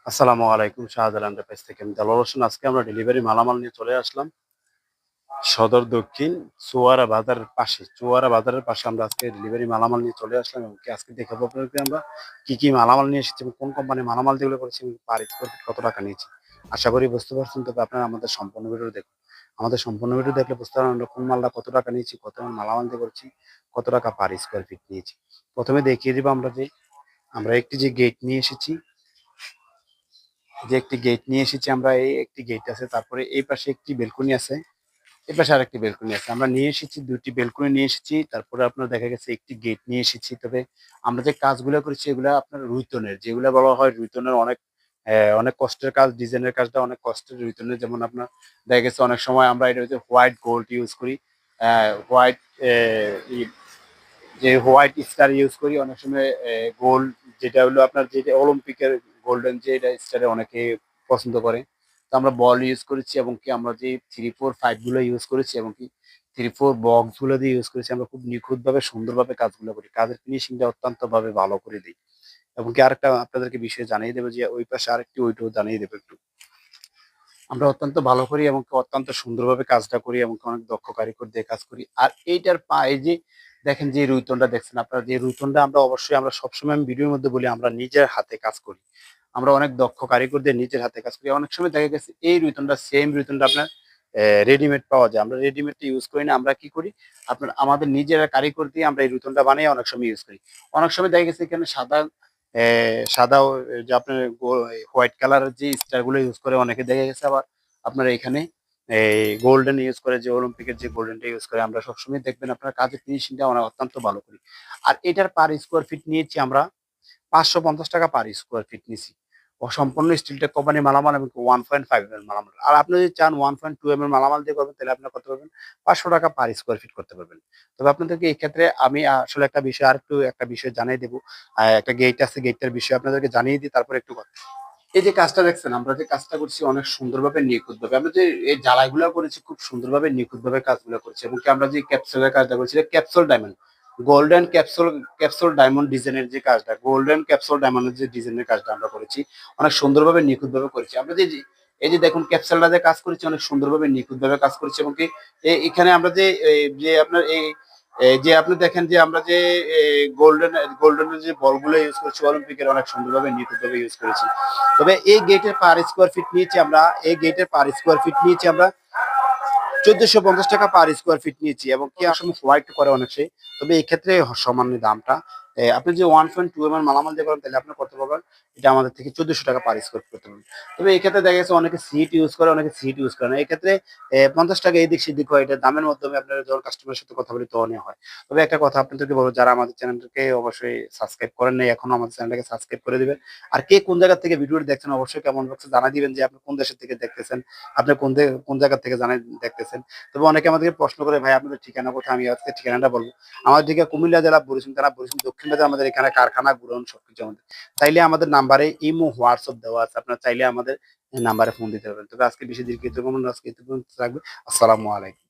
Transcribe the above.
আসসালামু আলাইকুম। শাহজালাল এন্টারপ্রাইজ থেকে আমি দেলোয়ার হোসেন। আজকে আমরা ডেলিভারি মালামাল নিয়ে চলে আসলাম সদর দক্ষিণ চুয়ারা বাজারের পাশে আমরা আজকে ডেলিভারি মালামাল নিয়ে চলে আসলাম এবং আজকে দেখাবো আপনাদেরকে আমরা কি মালামাল নিয়ে এসেছি এবং কোন কোম্পানির মালামাল যেগুলো করেছি এবং পার স্কয়ার ফিট কত টাকা নিয়েছি। আশা করি বুঝতে পারছেন। তবে আপনারা আমাদের সম্পূর্ণ ভিডিও দেখুন। আমাদের সম্পূর্ণ ভিডিও দেখলে বুঝতে পারবেন আমরা কোন মালটা কত টাকা নিয়েছি, কত মালামাল দিয়ে করেছি, কত টাকা পার স্কয়ার ফিট নিয়েছি। প্রথমে দেখিয়ে দিব আমরা একটি যে গেট নিয়ে এসেছি, একটি গেট নিয়ে এসেছি আমরা। এই একটি গেট আছে, তারপরে এই পাশে একটি বেলকনি আছে, এই পাশে আরেকটি বেলকনি আছে। আমরা নিয়ে এসেছি দুটি বেলকনি নিয়ে এসেছি, তারপরে আপনার দেখা গেছে একটি গেট নিয়ে এসেছি। তবে আমরা যে কাজগুলো করেছি এগুলা আপনার রুইতনের, যেগুলো বলা হয় রুইতনের, অনেক কষ্টের কাজ। ডিজাইনের কাজটা অনেক কষ্টের রুইতনের। যেমন আপনার দেখা গেছে অনেক সময় আমরা এটা হচ্ছে হোয়াইট গোল্ড ইউজ করি, হোয়াইট যে হোয়াইট স্টার ইউজ করি অনেক সময়, গোল্ড যেটা হলো আপনার যেটা অলিম্পিকের গোল্ডেন যে এটা স্টারে অনেকে পছন্দ করে। তো আমরা বল ইউজ করেছি এবং কি আমরা যে 3, 4, 5 গুলো ইউজ করেছি এবং কি 3, 4 বক্স গুলো দিয়ে ইউজ করেছি। আমরা খুব নিখুঁতভাবে সুন্দরভাবে কাজগুলো করি, কাজের ফিনিশিংটা অত্যন্ত ভাবে ভালো করে দিই। এবং কি আরেকটা আপনাদেরকে বিষয় জানিয়ে দেবো যে ওই পাশে আরেকটি, ওইটাও জানিয়ে দেবো একটু। আমরা অত্যন্ত ভালো করি এবং অত্যন্ত সুন্দরভাবে কাজটা করি এবং অনেক দক্ষ কারিগর দিয়ে কাজ করি। আর এইটার এই যে দেখেন যে রুইতনটা দেখছেন আপনারা, যে রুইতনটা আমরা অবশ্যই আমরা সবসময় আমি ভিডিওর মধ্যে বলি আমরা নিজের হাতে কাজ করি। আমরা অনেক দক্ষ কারিগর দিয়ে নিজের হাতে কাজ করি। অনেক সময় দেখা গেছে এই রুইতনটা, সেম রুইতনটা আপনার রেডিমেড পাওয়া যায়। আমরা রেডিমেডটা ইউজ করি না, আমরা কি করি আপনার আমাদের নিজেরা কারিগর দিয়ে আমরা এই রুইতনটা বানিয়ে অনেক সময় ইউজ করি। অনেক সময় দেখা গেছে এখানে সাদা যে আপনার হোয়াইট কালারের যে স্টার গুলো ইউজ করে অনেকে, দেখা গেছে আবার আপনার এখানে এই গোল্ডেন ইউজ করে, যে অলিম্পিকের যে গোল্ডেনটা ইউজ করে। আমরা সবসময় দেখবেন আপনার কাজের ফিনিশিংটা অত্যন্ত ভালো করি। আর এটার পার স্কোয়ার ফিট নিয়েছি আমরা 550 টাকা পার স্কোয়ার ফিট নিছি। সম্পূর্ণ স্টিলটেক কোম্পানির মালামাল এবং 1.5 mm মালামাল। আর আপনি যদি চান 1.2 mm মালামাল দিয়ে করবেন তাহলে আপনি কত পারবেন, 500 টাকা পার স্কোয়ার ফিট করতে পারবেন। তবে আপনাদেরকে এই ক্ষেত্রে আমি আসলে একটা বিষয়, আরেকটু একটা বিষয় জানিয়ে দেবো। একটা গেট আছে, গেটটার বিষয়ে আপনাদেরকে জানিয়ে দিই, তারপরে একটু কথা। এই যে কাজটা দেখছেন, আমরা যে কাজটা করছি অনেক সুন্দরভাবে নিখুঁতভাবে, আমরা যে এই জ্বালাইগুলো করেছি খুব সুন্দরভাবে নিখুঁতভাবে কাজগুলো করেছি। এবং কি আমরা যে ক্যাপসুলের কাজটা করেছি, capsule diamond, golden capsule diamond ডিজাইনের যে কাজটা, গোল্ডেন ক্যাপসুল ডায়মন্ডের যে ডিজাইনের কাজটা আমরা করেছি অনেক সুন্দরভাবে নিখুঁতভাবে করেছি। আমরা যে এই যে দেখুন ক্যাপসুলটা যে কাজ করেছি অনেক সুন্দরভাবে নিখুঁতভাবে কাজ করেছি। এবং কি এখানে আমরা যে আপনার এই যে আপনি দেখেন যে আমরা যে গোল্ডেনের যে বলগুলো ইউজ করছি অলিম্পিকের, অনেক সুন্দরভাবে নিখুঁতভাবে ইউজ করেছি। তবে এই গেটের পার স্কোয়ার ফিট নিয়েছি আমরা, এই গেটের পার স্কোয়ার ফিট নিয়েছি আমরা 1450 টাকা পার স্কোয়ার ফিট নিয়েছি। এবং কি আসলে হোয়াইট করে অনেক সেই। তবে এই ক্ষেত্রে সামান্য দামটা, আপনি যে 1.2 mm মালামাল দিয়ে করেন তাহলে আপনি কত পাবেন, এটা আমাদের থেকে 1400 টাকা পার স্কোয়ার করতে পারবেন। তবে এই ক্ষেত্রে দেখা গেছে অনেকে সিট ইউজ করে, অনেকে সিট ইউজ করে না। এই ক্ষেত্রে 50 টাকা এদিক সেদিক হয়, এটা দামের মাধ্যমে আপনারা যখন কাস্টমারের সাথে কথা বলি তখনই হয়। তবে একটা কথা আপনাদেরকে বলবো, যারা আমাদের চ্যানেলটাকে অবশ্যই সাবস্ক্রাইব করেন নাই এখনো, আমাদের চ্যানেলটাকে সাবস্ক্রাইব করে দিবেন। আর কে কোন জায়গা থেকে ভিডিওটি দেখছেন অবশ্যই কমেন্ট বক্সে জানা দিবেন যে আপনি কোন দেশের থেকে দেখতেছেন, আপনি কোন জায়গা থেকে দেখতেছেন। তবে অনেকে আমাদেরকে প্রশ্ন করে, ভাই আপনাদের ঠিকানা কোথায়? আমি আজকে ঠিকানাটা বলবো। আমাদের ঠিকানা কুমিল্লা জেলা বরিশাল থানা, বরিশাল দক্ষিণ বাজার। আমাদের এখানে কারখানা, গুডাউন সবকিছু আমাদের। চাইলে আমাদের নাম্বারে ইমো, হোয়াটসঅ্যাপ দেওয়া আছে, আপনারা চাইলে আমাদের নাম্বারে ফোন দিতে পারবেন। তবে আজকে বেশি দীর্ঘিত করবো না, আজকে এটুকু থাকবে। আসসালামু আলাইকুম।